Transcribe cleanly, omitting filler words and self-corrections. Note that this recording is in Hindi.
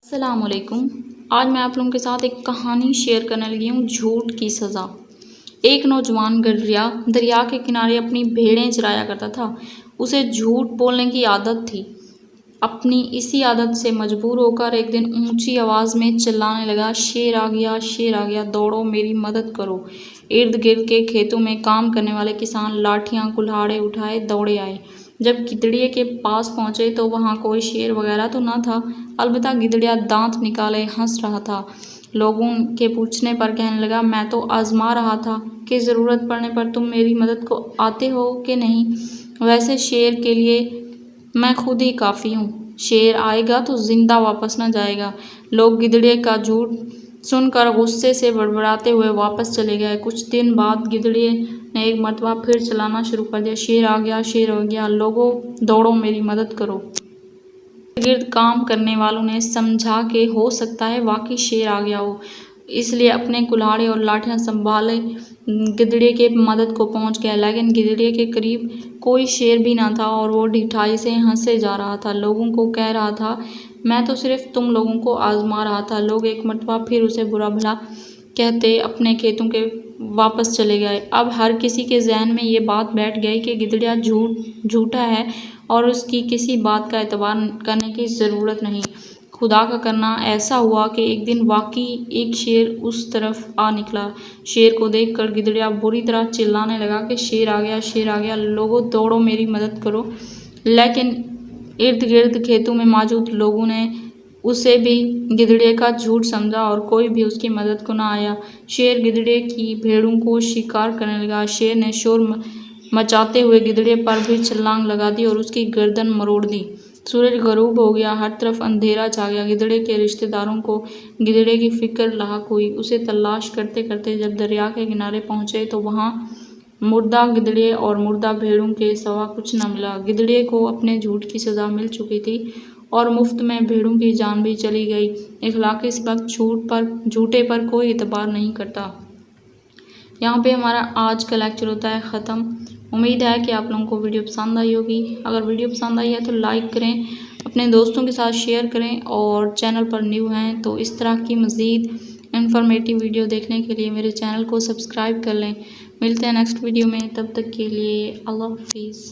अस्सलामुअलैकुम। आज मैं आप लोगों के साथ एक कहानी शेयर करने लगी हूँ, झूठ की सज़ा। एक नौजवान गडरिया दरिया के किनारे अपनी भेड़ें चराया करता था। उसे झूठ बोलने की आदत थी। अपनी इसी आदत से मजबूर होकर एक दिन ऊंची आवाज़ में चिल्लाने लगा, शेर आ गया, शेर आ गया, दौड़ो मेरी मदद करो। इर्द गिर्द के खेतों में काम करने वाले किसान लाठियाँ कुल्हाड़े उठाए दौड़े आए। जब गिदड़िए के पास पहुँचे तो वहाँ कोई शेर वगैरह तो न था, अलबत्ता गिदड़िया दांत निकाले हंस रहा था। लोगों के पूछने पर कहने लगा, मैं तो आजमा रहा था कि ज़रूरत पड़ने पर तुम मेरी मदद को आते हो कि नहीं। वैसे शेर के लिए मैं खुद ही काफ़ी हूँ। शेर आएगा तो जिंदा वापस न जाएगा। लोग गिदड़े का झूठ सुनकर गुस्से से बड़बड़ाते हुए वापस चले गए। कुछ दिन बाद गिदड़े ने एक मरतबा फिर चलाना शुरू कर दिया, शेर आ गया, शेर आ गया, लोगों दौड़ो मेरी मदद करो। गिर्द काम करने वालों ने समझा कि हो सकता है वाकई शेर आ गया हो, इसलिए अपने कुल्हाड़े और लाठियां संभाले गिदड़े के मदद को पहुंच गया। लेकिन गिदड़े के करीब कोई शेर भी ना था और वो ढिठाई से हंसे जा रहा था। लोगों को कह रहा था, मैं तो सिर्फ तुम लोगों को आजमा रहा था। लोग एक मरतबा फिर उसे बुरा भला कहते अपने खेतों के वापस चले गए। अब हर किसी के जहन में ये बात बैठ गई कि गिदड़िया झूठा है और उसकी किसी बात का एतबार करने की ज़रूरत नहीं। खुदा का करना ऐसा हुआ कि एक दिन वाकई एक शेर उस तरफ आ निकला। शेर को देखकर गिदड़िया बुरी तरह चिल्लाने लगा कि शेर आ गया, शेर आ गया, लोगों दौड़ो मेरी मदद करो। लेकिन इर्द गिर्द खेतों में मौजूद लोगों ने उसे भी गिदड़े का झूठ समझा और कोई भी उसकी मदद को न आया। शेर गिदड़े की भेड़ों को शिकार करने लगा। शेर ने शोर मचाते हुए गिदड़े पर भी छलांग लगा दी और उसकी गर्दन मरोड़ दी। सूरज गरूब हो गया, हर तरफ अंधेरा छा गया। गिदड़े के रिश्तेदारों को गिदड़े की फिक्र लाहक हुई। उसे तलाश करते करते जब दरिया के किनारे पहुंचे तो वहां मुर्दा गिदड़े और मुर्दा भेड़ों के सिवा कुछ न मिला। गिदड़े को अपने झूठ की सज़ा मिल चुकी थी और मुफ्त में भेड़ों की जान भी चली गई। इखलाकी वक्त झूठे पर कोई एतबार नहीं करता। यहाँ पे हमारा आज का लेक्चर होता है ख़त्म। उम्मीद है कि आप लोगों को वीडियो पसंद आई होगी। अगर वीडियो पसंद आई है तो लाइक करें, अपने दोस्तों के साथ शेयर करें और चैनल पर न्यू हैं तो इस तरह की मज़ीद इन्फॉर्मेटिव वीडियो देखने के लिए मेरे चैनल को सब्सक्राइब कर लें। मिलते हैं नेक्स्ट वीडियो में, तब तक के लिए अल्लाह हाफिज़।